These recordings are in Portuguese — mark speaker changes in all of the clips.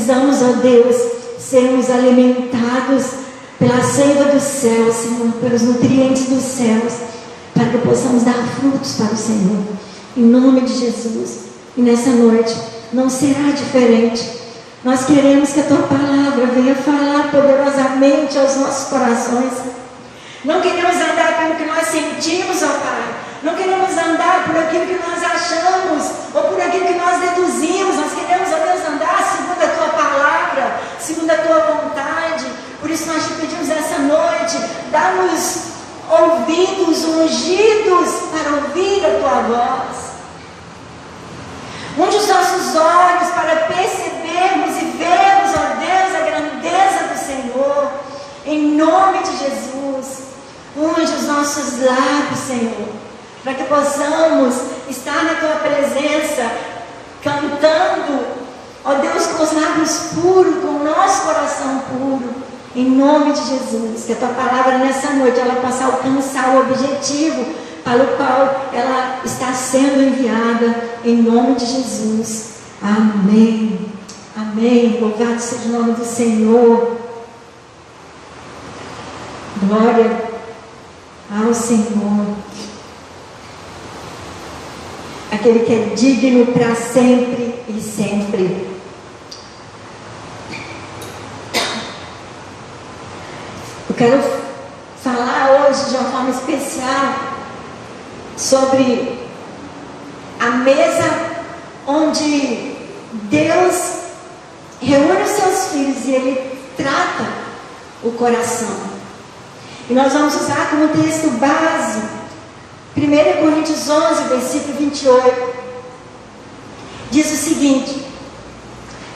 Speaker 1: precisamos, ó Deus, sermos alimentados pela seiva do céu, Senhor, pelos nutrientes dos céus, para que possamos dar frutos para o Senhor, em nome de Jesus. E nessa noite não será diferente. Nós queremos que a Tua palavra venha falar poderosamente aos nossos corações. Não queremos andar pelo que nós sentimos, ó Pai. Não queremos andar por aquilo que nós achamos ou por aquilo que nós deduzimos. Nós queremos, ó Deus, andar segundo a Tua palavra, segundo a Tua vontade. Por isso nós te pedimos essa noite, dá-nos ouvidos ungidos para ouvir a Tua voz. Unge os nossos olhos para percebermos e vermos, ó Deus, a grandeza do Senhor. Em nome de Jesus, unge os nossos lábios, Senhor, para que possamos estar na Tua presença, cantando, ó Deus, com os lábios puros, com o nosso coração puro, em nome de Jesus. Que a Tua palavra nessa noite, ela possa alcançar o objetivo para o qual ela está sendo enviada, em nome de Jesus. Amém. Amém. Louvado seja o nome do Senhor. Glória ao Senhor, aquele que é digno para sempre e sempre. Eu quero falar hoje de uma forma especial sobre a mesa onde Deus reúne os seus filhos e Ele trata o coração. E nós vamos usar como texto base 1 Coríntios 11, versículo 28. Diz o seguinte: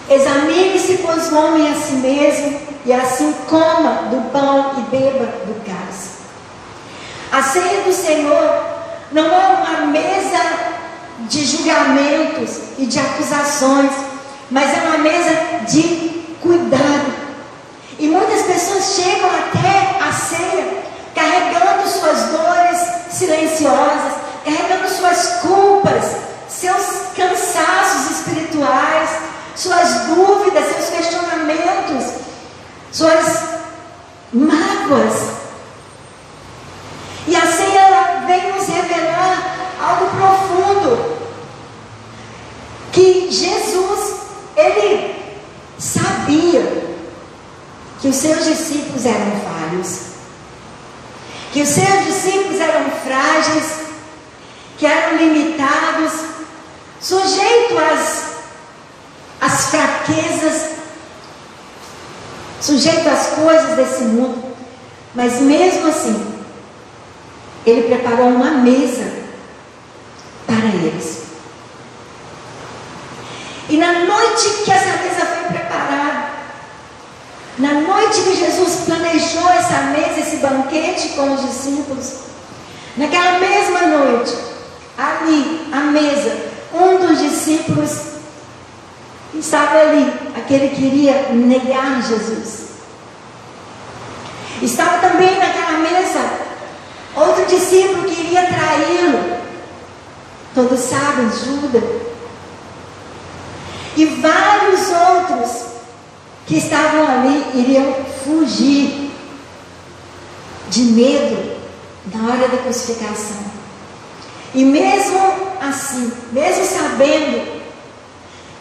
Speaker 1: examine-se, pois, o homem a si mesmo, e assim coma do pão e beba do cálice. A ceia do Senhor não é uma mesa de julgamentos e de acusações, mas é uma mesa de cuidado. E muitas pessoas chegam até a ceia carregando suas dores silenciosas, carregando suas culpas, seus cansaços espirituais, suas dúvidas, seus questionamentos, suas mágoas. E a ceia, ela vem nos revelar algo profundo, que Jesus, Ele sabia que os seus discípulos eram falhos, que os seus discípulos eram frágeis, que eram limitados, sujeitos às fraquezas, sujeitos às coisas desse mundo. Mas mesmo assim, Ele preparou uma mesa para eles. E na noite que essa mesa foi preparada, na noite que Jesus planejou essa mesa, esse banquete com os discípulos, naquela mesma noite, ali, à mesa, um dos discípulos estava ali, aquele que iria negar Jesus. Estava também naquela mesa outro discípulo que iria traí-lo. Todos sabem, Judas. E vários outros que estavam ali iriam fugir de medo na hora da crucificação. E mesmo assim, mesmo sabendo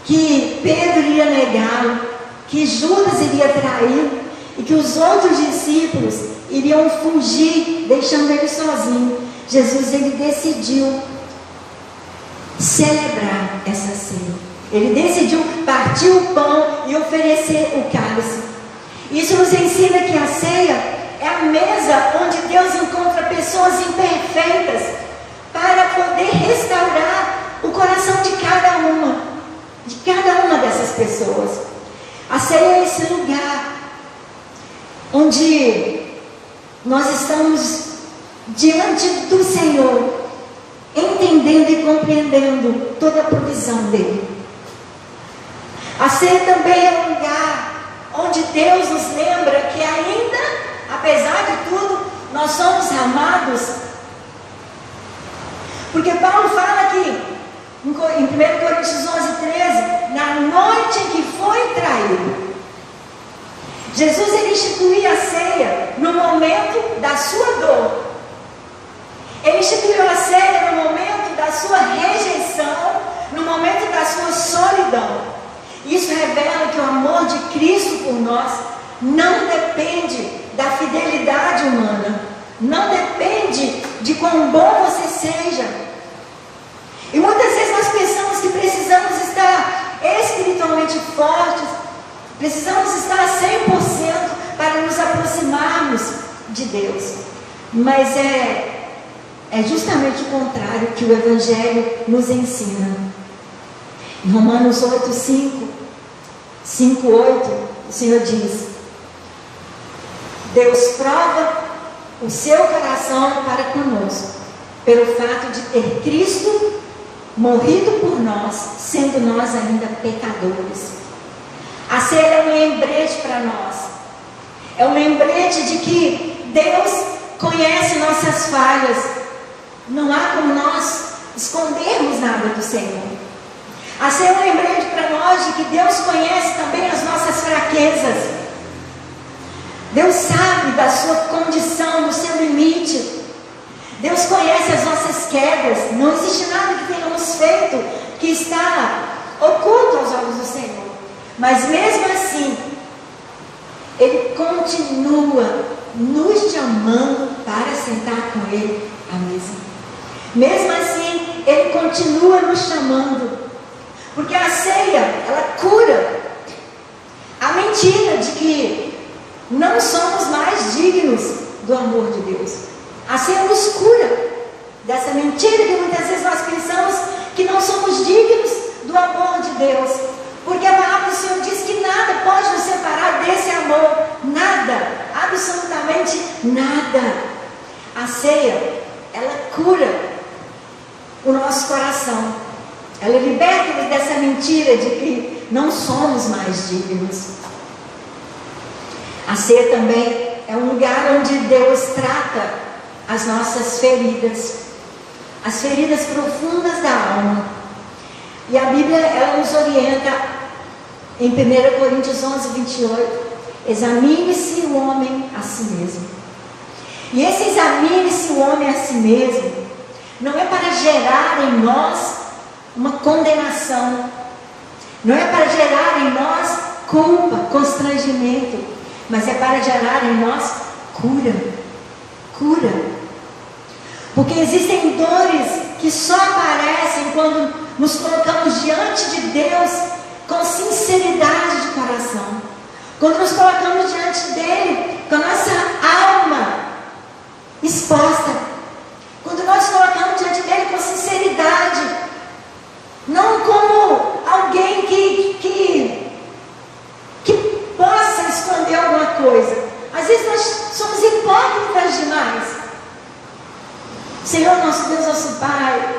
Speaker 1: que Pedro iria negá-lo, que Judas iria traí-lo e que os outros discípulos iriam fugir, deixando ele sozinho, Jesus, ele decidiu celebrar essa ceia. Ele decidiu partir o pão e oferecer o cálice. Isso nos ensina que a ceia é a mesa onde Deus encontra pessoas imperfeitas para poder restaurar o coração de cada uma dessas pessoas. A ceia é esse lugar onde nós estamos diante do Senhor, entendendo e compreendendo toda a provisão dele. A ceia também é um lugar onde Deus nos lembra que ainda, apesar de tudo, nós somos amados. Porque Paulo fala que Em 1 Coríntios 11:13, na noite em que foi traído, Jesus ele instituiu a ceia no momento da sua dor. Ele instituiu a ceia no momento da sua rejeição, no momento da sua solidão. Isso revela que o amor de Cristo por nós não depende da fidelidade humana, não depende de quão bom você seja. E muitas vezes nós pensamos que precisamos estar espiritualmente fortes, precisamos estar 100% para nos aproximarmos de Deus. Mas é justamente o contrário que o Evangelho nos ensina. Em Romanos 8:5, 5:8, o Senhor diz: Deus prova o seu coração para conosco, pelo fato de ter Cristo morrido por nós, sendo nós ainda pecadores. A ceia é um lembrete para nós. É um lembrete de que Deus conhece nossas falhas. Não há como nós escondermos nada do Senhor. A ceia é um lembrete para nós de que Deus conhece também as nossas fraquezas. Deus sabe da sua condição, do seu limite. Deus conhece as nossas quedas. Não existe nada que tenhamos feito que está oculto aos olhos do Senhor. Mas mesmo assim, Ele continua nos chamando para sentar com Ele à mesa. Mesmo assim, Ele continua nos chamando. Porque a ceia, ela cura a mentira de que não somos mais dignos do amor de Deus. A ceia nos cura dessa mentira que muitas vezes nós pensamos que não somos dignos do amor de Deus. Porque a palavra do Senhor diz que nada pode nos separar desse amor. Nada, absolutamente nada. A ceia, ela cura o nosso coração. Ela liberta-nos dessa mentira de que não somos mais dignos. A ceia também é um lugar onde Deus trata as nossas feridas, as feridas profundas da alma. E a Bíblia, ela nos orienta em 1 Coríntios 11:28, examine-se o homem a si mesmo. E esse examine-se o homem a si mesmo não é para gerar em nós uma condenação, não é para gerar em nós culpa, constrangimento, mas é para gerar em nós cura. Porque existem dores que só aparecem quando nos colocamos diante de Deus com sinceridade de coração. Quando nos colocamos diante dele com a nossa alma exposta. Quando nós colocamos diante dele com sinceridade. Não como alguém que possa esconder alguma coisa. Às vezes nós somos hipócritas demais. Senhor, nosso Deus, nosso Pai,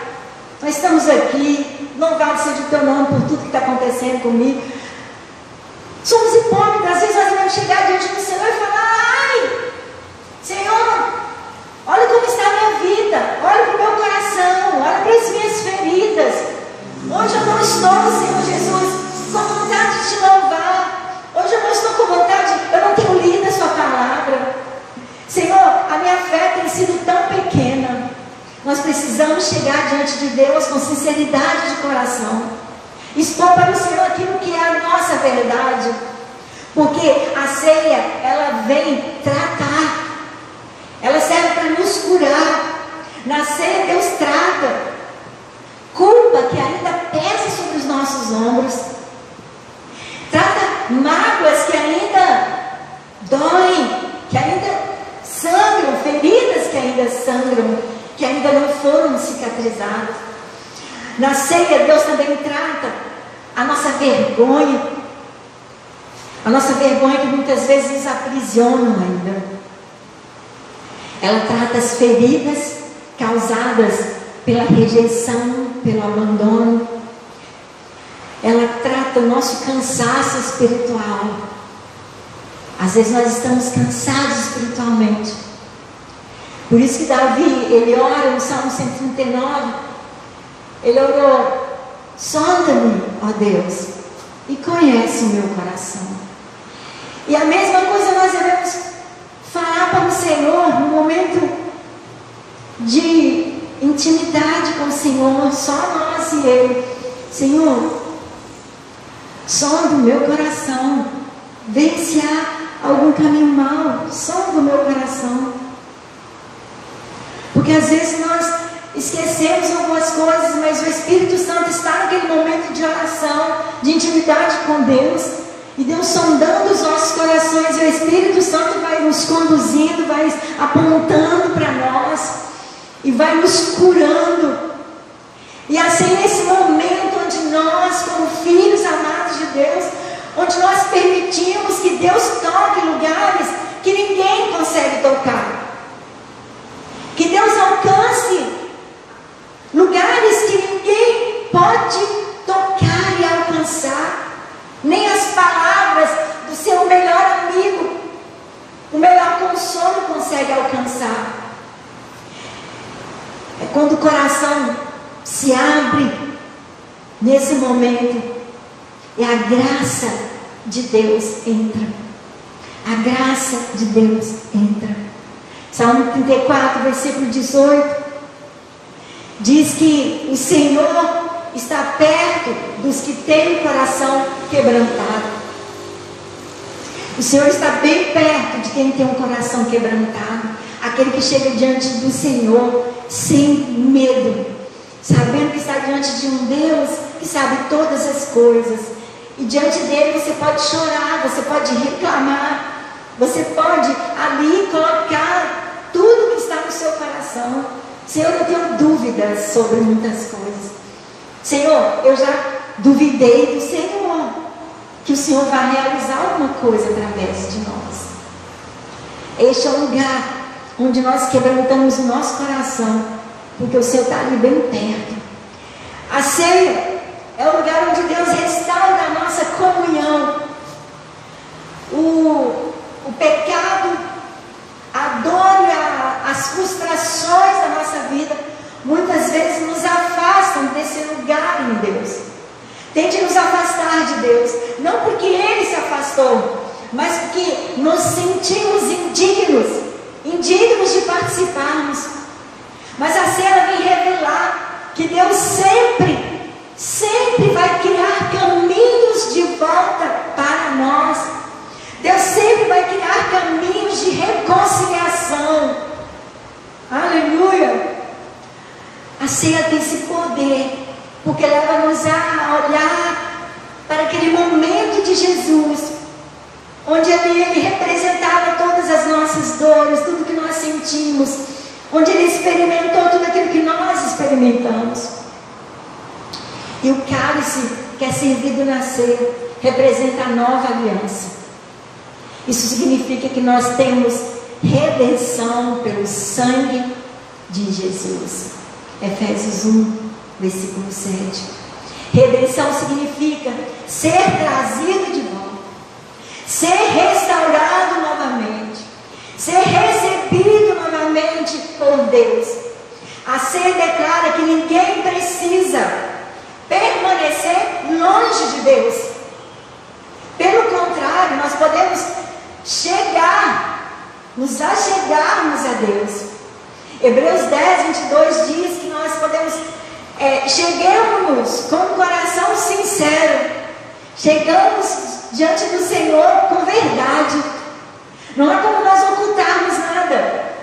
Speaker 1: nós estamos aqui, louvado seja o teu nome por tudo que está acontecendo comigo. Somos hipócritas, às vezes nós vamos chegar diante do Senhor e falar: ai, Senhor, olha como está a minha vida, olha para o meu coração, olha para as minhas feridas. Hoje eu não estou, Senhor Jesus, com vontade de te louvar. Hoje eu não estou com vontade, eu não tenho lido a sua palavra. Senhor, a minha fé tem sido tão pequena. Nós precisamos chegar diante de Deus com sinceridade de coração. Expor para o Senhor aquilo que é a nossa verdade. Porque a ceia, ela vem tratar. Ela serve para nos curar. Na ceia Deus trata culpa que ainda pesa sobre os nossos ombros. Trata mágoas que ainda doem, que ainda sangram, feridas que ainda sangram, que ainda não foram cicatrizadas. Na ceia Deus também trata a nossa vergonha que muitas vezes nos aprisionam ainda. Ela trata as feridas causadas pela rejeição, pelo abandono. Ela trata o nosso cansaço espiritual. Às vezes nós estamos cansados espiritualmente. Por isso que Davi, ele ora no Salmo 139, ele orou: sonda-me, ó Deus, e conhece o meu coração. E a mesma coisa nós devemos falar para o Senhor no momento de intimidade com o Senhor, só nós e Ele. Senhor, sonda o meu coração, vê se há algum caminho mau, sonda o meu coração. Porque às vezes nós esquecemos algumas coisas, mas o Espírito Santo está naquele momento de oração, de intimidade com Deus, e Deus sondando os nossos corações, e o Espírito Santo vai nos conduzindo, vai apontando para nós, e vai nos curando. E assim, nesse momento onde nós, como filhos amados de Deus, onde nós permitimos que Deus toque em lugares que ninguém consegue tocar, que Deus alcance lugares que ninguém pode tocar e alcançar, nem as palavras do seu melhor amigo, o melhor consolo consegue alcançar. É quando o coração se abre nesse momento, e a graça de Deus entra. A graça de Deus entra. Salmo 34, versículo 18, diz que o Senhor está perto dos que têm o coração quebrantado. O Senhor está bem perto de quem tem um coração quebrantado. Aquele que chega diante do Senhor sem medo, sabendo que está diante de um Deus que sabe todas as coisas. E diante dele você pode chorar, você pode reclamar, você pode ali colocar tudo que está no seu coração. Senhor, eu tenho dúvidas sobre muitas coisas. Senhor, eu já duvidei do Senhor, que o Senhor vai realizar alguma coisa através de nós. Este é o lugar onde nós quebrantamos o nosso coração, porque o Senhor está ali bem perto. A ceia é o lugar onde Deus restaura a nossa comunhão. O pecado, a dor e as frustrações da nossa vida muitas vezes nos afastam desse lugar em Deus. Tente nos afastar de Deus, não porque Ele se afastou, mas porque nos sentimos indignos de participarmos. Mas a ceia vem revelar que Deus sempre vai criar caminhos de volta para nós. Deus sempre vai criar caminhos de reconciliação. Aleluia! A ceia tem esse poder, porque leva-nos a olhar para aquele momento de Jesus, onde Ele representava todas as nossas dores, tudo que nós sentimos, onde Ele experimentou tudo aquilo que nós experimentamos. E o cálice que é servido na ceia representa a nova aliança. Isso significa que nós temos redenção pelo sangue de Jesus. Efésios 1, versículo 7. Redenção significa ser trazido de volta, ser restaurado novamente, ser recebido novamente por Deus. A ceia declara que ninguém precisa permanecer longe de Deus. Pelo contrário, nós podemos nos achegarmos a Deus. Hebreus 10, 22 diz que nós podemos chegamos com um coração sincero, chegamos diante do Senhor com verdade. Não é como nós ocultarmos nada.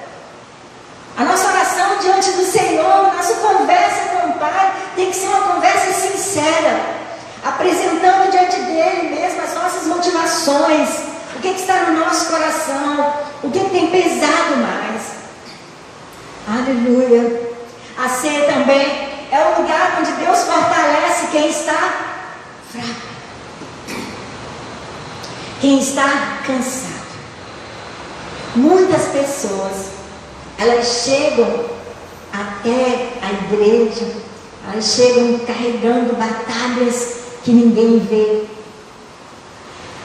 Speaker 1: A nossa oração diante do Senhor, a nossa conversa com o Pai tem que ser uma conversa sincera, apresentando diante dele mesmo as nossas motivações, o que está no nosso coração, o que tem pesado mais. Aleluia. A ceia também é o lugar onde Deus fortalece quem está fraco, quem está cansado. Muitas pessoas, elas chegam até a igreja, elas chegam carregando batalhas que ninguém vê.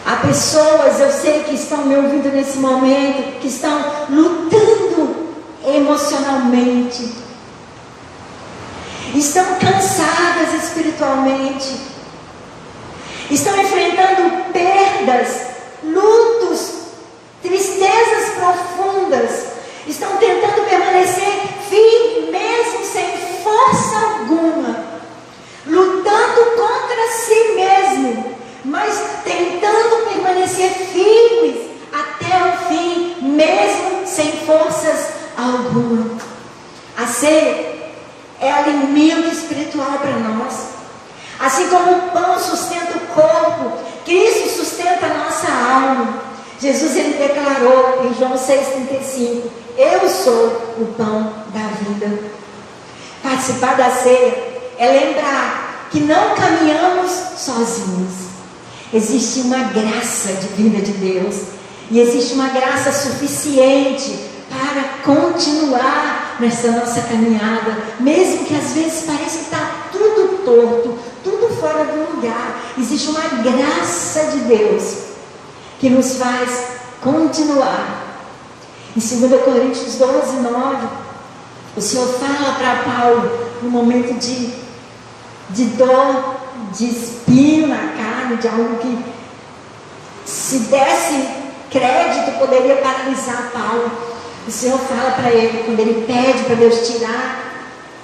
Speaker 1: Há pessoas, eu sei que estão me ouvindo nesse momento, que estão lutando emocionalmente. estão cansadas espiritualmente, estão enfrentando perdas, lutos, tristezas profundas, estão tentando permanecer firmes mesmo sem força alguma, lutando contra si mesmo, mas tentando permanecer firmes até o fim, mesmo sem forças alguma. A ceia é alimento espiritual para nós. Assim como o pão sustenta o corpo, Cristo sustenta a nossa alma. Jesus, ele declarou em João 6,35: eu sou o pão da vida. Participar da ceia é lembrar que não caminhamos sozinhos. Existe uma graça divina de Deus, e existe uma graça suficiente para continuar nessa nossa caminhada, mesmo que às vezes pareça que está tudo torto, tudo fora do lugar. Existe uma graça de Deus que nos faz continuar. Em 2 Coríntios 12, 9, o Senhor fala para Paulo, no momento de dor, de espinho na carne, de algo que, se desse crédito, poderia paralisar Paulo. O Senhor fala para ele, quando ele pede para Deus tirar,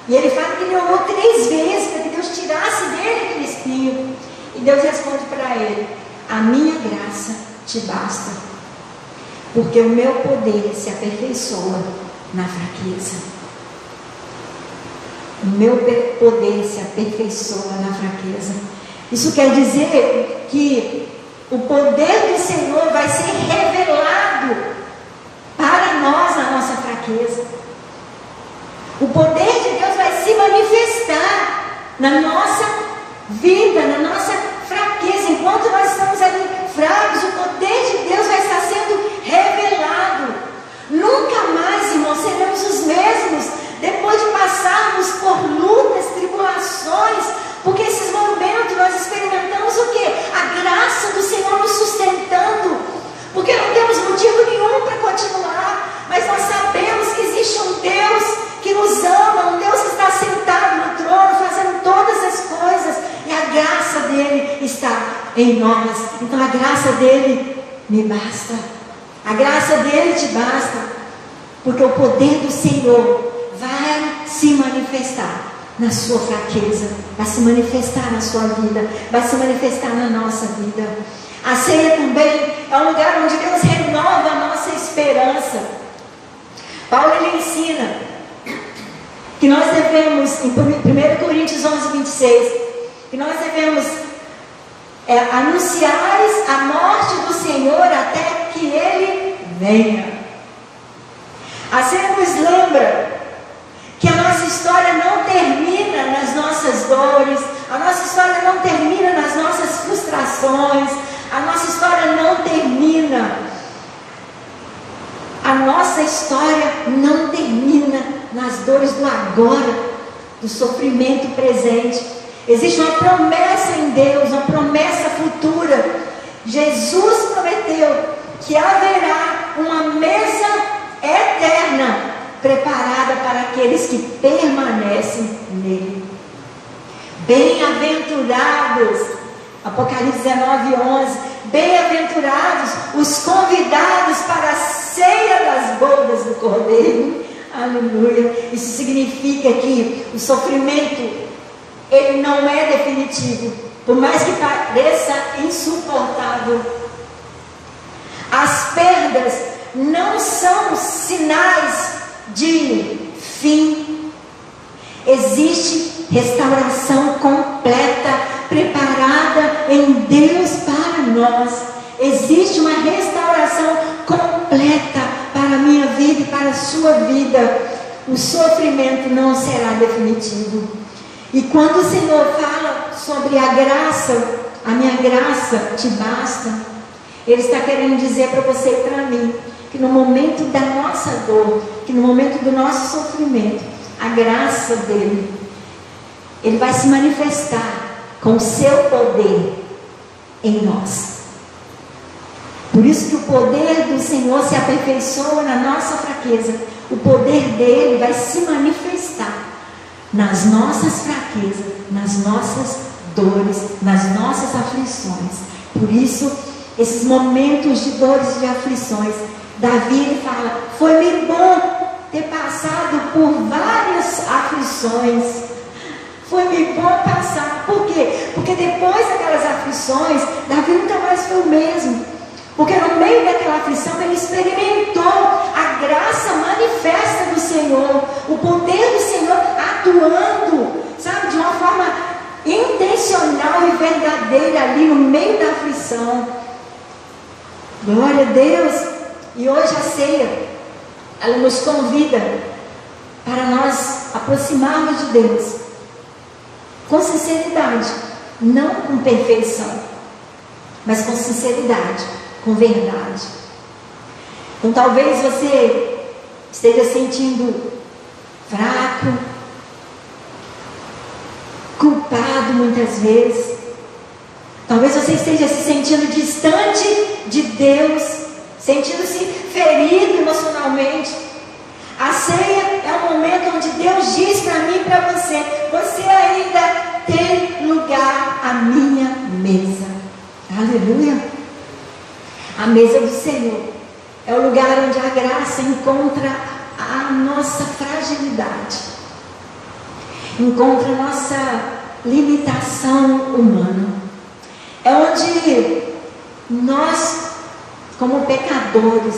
Speaker 1: e ele fala que ele orou 3 vezes para que Deus tirasse dele aquele espinho, e Deus responde para ele: a minha graça te basta, porque o meu poder se aperfeiçoa na fraqueza. O meu poder se aperfeiçoa na fraqueza. Isso quer dizer que o poder do Senhor vai ser revelado para nós na nossa fraqueza. O poder de Deus vai se manifestar na nossa vida, na nossa fraqueza. Enquanto nós estamos ali fracos, o poder de Deus vai estar sendo revelado. Nunca mais, irmãos, seremos os mesmos depois de passarmos por lutas, tribulações, porque esses momentos nós experimentamos o quê? A graça do Senhor nos sustentando, porque não temos motivo nenhum para continuar, mas nós sabemos que existe um Deus que nos ama, um Deus que está sentado no trono, fazendo todas as coisas, e a graça dele está em nós. Então a graça dele me basta, a graça dele te basta, porque o poder do Senhor vai se manifestar na sua fraqueza, vai se manifestar na sua vida, vai se manifestar na nossa vida. A ceia também é um lugar onde Deus renova a nossa esperança. Paulo, ele ensina que nós devemos, em 1 Coríntios 11, 26, que nós devemos anunciar a morte do Senhor até que Ele venha. A ceia nos lembra que a nossa história não termina nas nossas dores, a nossa história não termina nas nossas frustrações, a nossa história não termina, a nossa história não termina nas dores do agora, do sofrimento presente. Existe uma promessa em Deus, uma promessa futura. Jesus prometeu que haverá uma mesa eterna preparada para aqueles que permanecem nele. Bem-aventurados, Apocalipse 19, 11, bem-aventurados os convidados para a ceia das bodas do Cordeiro. Aleluia. Isso significa que o sofrimento, ele não é definitivo, por mais que pareça insuportável. As perdas não são sinais de fim. Existe restauração completa preparada em Deus para nós. Existe uma restauração completa para a minha vida e para a sua vida. O sofrimento não será definitivo. E quando o Senhor fala sobre a graça, a minha graça te basta, Ele está querendo dizer para você e para mim que no momento da nossa dor, que no momento do nosso sofrimento, a graça dele, Ele vai se manifestar com o seu poder em nós. Por isso que o poder do Senhor se aperfeiçoa na nossa fraqueza. O poder dele vai se manifestar nas nossas fraquezas, nas nossas dores, nas nossas aflições. Por isso, esses momentos de dores e de aflições, Davi ele fala: foi-me bom ter passado por várias aflições. Foi-me bom passar. Por quê? Porque depois daquelas aflições, Davi nunca mais foi o mesmo. Porque no meio daquela aflição ele experimentou a graça manifesta do Senhor, o poder do Senhor atuando, sabe, de uma forma intencional e verdadeira ali no meio da aflição. Glória a Deus. E hoje a ceia, ela nos convida para nós aproximarmos de Deus com sinceridade, não com perfeição, mas com sinceridade, com verdade. Então talvez você esteja sentindo fraco, culpado muitas vezes. Talvez você esteja se sentindo distante de Deus, sentindo-se ferido emocionalmente. A ceia é um momento onde Deus diz para mim e para você: você ainda tem lugar à minha mesa. Aleluia. A mesa do Senhor é o lugar onde a graça encontra a nossa fragilidade, encontra a nossa limitação humana. É onde nós, como pecadores,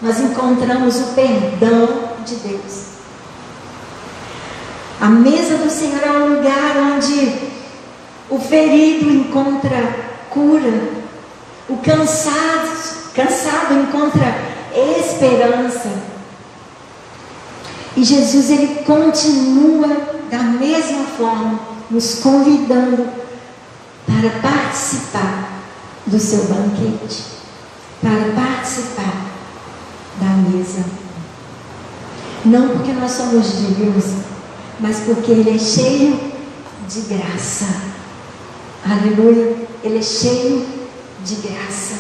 Speaker 1: nós encontramos o perdão de Deus. A mesa do Senhor é um lugar onde o ferido encontra cura, o cansado encontra esperança. E Jesus, ele continua da mesma forma, nos convidando para participar do seu banquete, para participar da mesa. Não porque nós somos dignos, mas porque ele é cheio de graça. Aleluia. Ele é cheio de graça.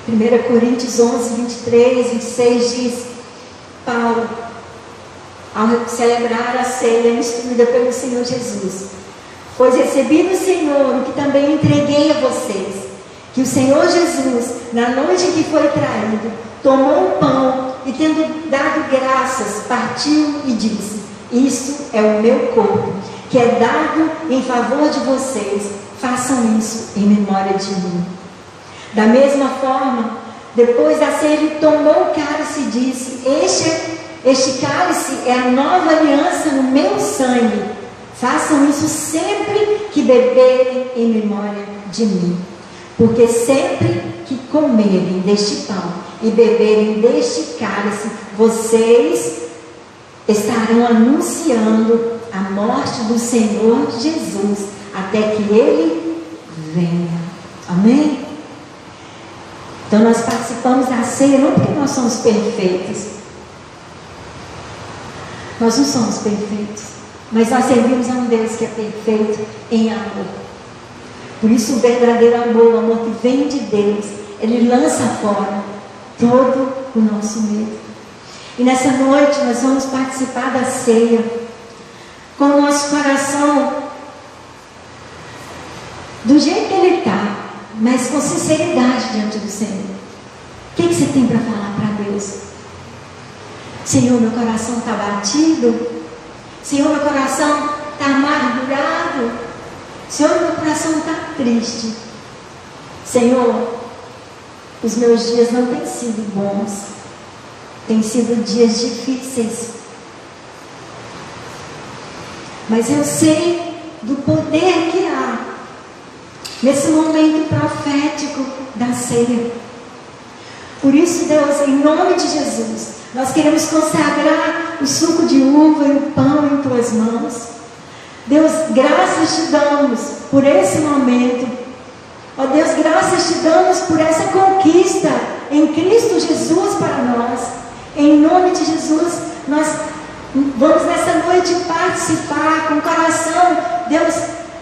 Speaker 1: 1 Coríntios 11, 23, 26 diz: Paulo, ao celebrar a ceia instituída pelo Senhor Jesus, pois recebi do Senhor o que também entreguei a vocês, que o Senhor Jesus, na noite em que foi traído, tomou o pão e, tendo dado graças, partiu e disse: isto é o meu corpo, que é dado em favor de vocês, façam isso em memória de mim. Da mesma forma, depois da ceia, ele tomou o cálice e disse: este cálice é a nova aliança no meu sangue. Façam isso sempre que beberem em memória de mim. Porque sempre que comerem deste pão e beberem deste cálice, vocês estarão anunciando a morte do Senhor Jesus até que Ele venha. Amém? Então nós participamos da ceia não porque nós somos perfeitos. Nós não somos perfeitos, mas nós servimos a um Deus que é perfeito em amor. Por isso o verdadeiro amor, o amor que vem de Deus, ele lança fora todo o nosso medo. E nessa noite nós vamos participar da ceia com o nosso coração do jeito que ele está, mas com sinceridade diante do Senhor. O que você tem para falar para Deus? Senhor, meu coração está batido. Senhor, meu coração está amargurado. Senhor, meu coração está triste. Senhor, os meus dias não têm sido bons. Têm sido dias difíceis. Mas eu sei do poder que há nesse momento profético da ceia. Por isso, Deus, em nome de Jesus, nós queremos consagrar o suco de uva e o pão em tuas mãos. Deus, graças te damos por esse momento. Ó Deus, graças te damos por essa conquista em Cristo Jesus para nós. Em nome de Jesus, nós vamos nessa noite participar com o coração, Deus,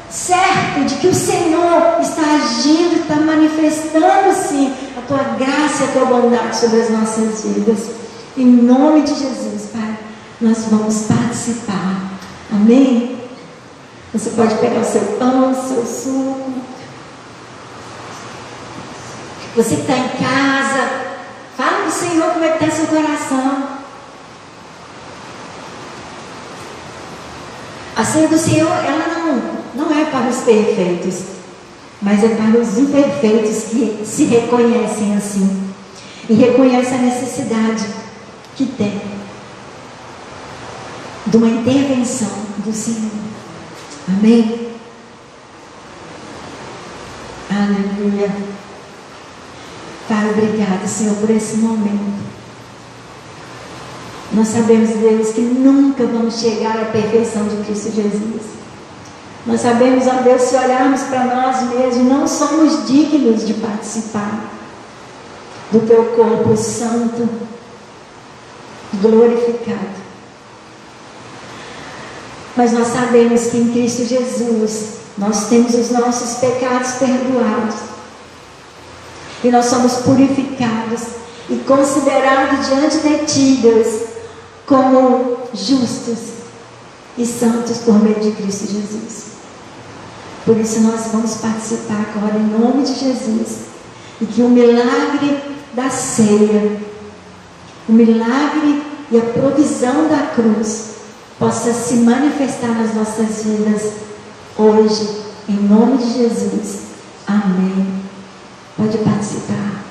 Speaker 1: certo de que o Senhor está agindo, está manifestando sim a tua graça e a tua bondade sobre as nossas vidas. Em nome de Jesus, Pai, nós vamos participar. Amém? Você pode pegar o seu pão, o seu suco. Você que está em casa, fala do Senhor como é que está seu coração. A ceia do Senhor, ela não é para os perfeitos, mas é para os imperfeitos que se reconhecem assim e reconhecem a necessidade que tem de uma intervenção do Senhor. Amém? Aleluia. Pai, obrigado, Senhor, por esse momento. Nós sabemos, Deus, que nunca vamos chegar à perfeição de Cristo Jesus. Nós sabemos, ó Deus, se olharmos para nós mesmos, não somos dignos de participar do Teu corpo santo, glorificado. Mas nós sabemos que em Cristo Jesus nós temos os nossos pecados perdoados. E nós somos purificados e considerados diante de Ti, Deus, como justos e santos por meio de Cristo Jesus. Por isso nós vamos participar agora em nome de Jesus. E que o milagre da ceia, o milagre e a provisão da cruz possa se manifestar nas nossas vidas hoje, em nome de Jesus. Amém. Pode participar.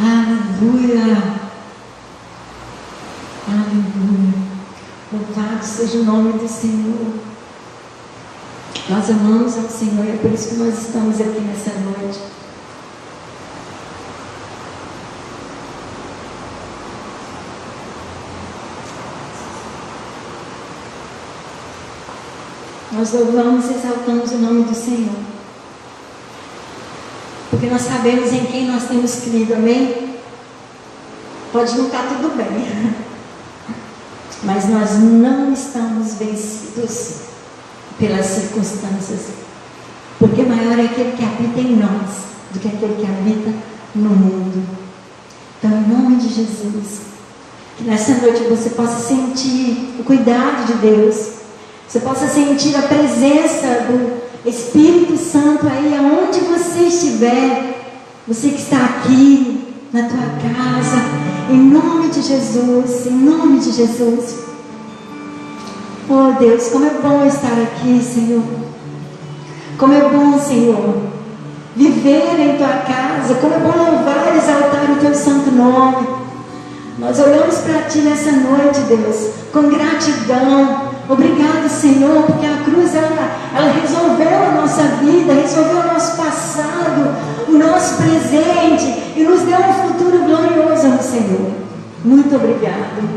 Speaker 1: Aleluia. Aleluia. Louvado seja o nome do Senhor. Nós amamos ao Senhor e é por isso que nós estamos aqui nessa noite. Nós louvamos e exaltamos o nome do Senhor. Porque nós sabemos em quem nós temos crido, amém? Pode não estar tudo bem, mas nós não estamos vencidos pelas circunstâncias, porque maior é aquele que habita em nós do que aquele que habita no mundo. Então, em nome de Jesus, que nessa noite você possa sentir o cuidado de Deus, você possa sentir a presença do Espírito Santo aí aonde você estiver, você que está aqui na tua casa, em nome de Jesus, em nome de Jesus. Oh Deus, como é bom estar aqui, Senhor. Como é bom, Senhor, viver em tua casa. Como é bom louvar e exaltar o teu santo nome. Nós olhamos para ti nessa noite, Deus, com gratidão. Obrigado, Senhor, porque a cruz ela resolveu a nossa vida, resolveu o nosso passado, o nosso presente e nos deu um futuro glorioso no Senhor. Muito obrigado.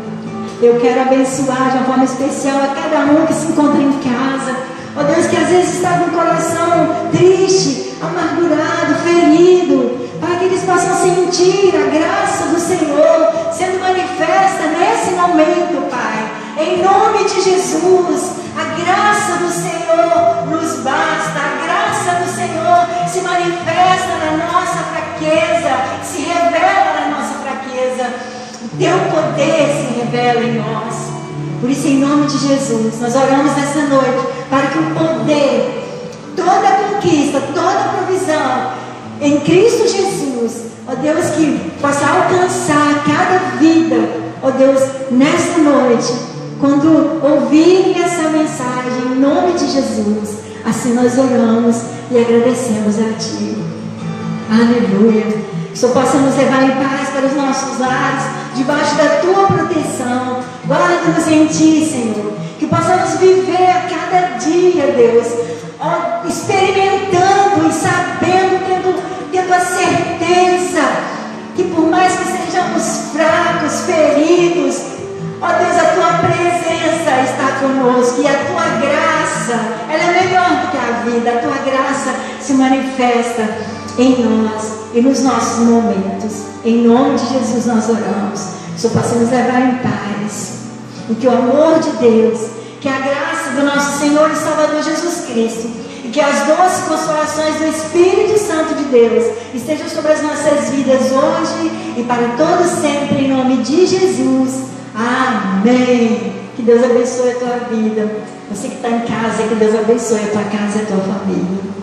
Speaker 1: Eu quero abençoar de uma forma especial a cada um que se encontra em casa. Ó Deus, que às vezes está com o coração triste, amargurado, ferido, para que eles possam sentir a graça do Senhor sendo manifesta nesse momento, Pai. Em nome de Jesus, a graça do Senhor nos basta, a graça do Senhor se manifesta na nossa fraqueza, se revela na nossa fraqueza, o teu poder se revela em nós. Por isso, em nome de Jesus, nós oramos nessa noite para que o poder, toda a conquista, toda a provisão em Cristo Jesus, ó Deus, que possa alcançar cada vida, ó Deus, nessa noite. Quando ouvirem essa mensagem, em nome de Jesus, assim nós oramos e agradecemos a Ti. Aleluia. Que só possamos levar em paz para os nossos lares, debaixo da Tua proteção. Guarda-nos em Ti, Senhor. Que possamos viver a cada dia, Deus, experimentando e sabendo, tendo a certeza conosco. E a tua graça, ela é melhor do que a vida. A tua graça se manifesta em nós e nos nossos momentos. Em nome de Jesus nós oramos. Que o Senhor possa nos levar em paz. E que o amor de Deus, que a graça do nosso Senhor e Salvador Jesus Cristo, e que as doces consolações do Espírito Santo de Deus estejam sobre as nossas vidas hoje e para todos sempre, em nome de Jesus. Amém. Que Deus abençoe a tua vida. Você que está em casa, que Deus abençoe a tua casa e a tua família.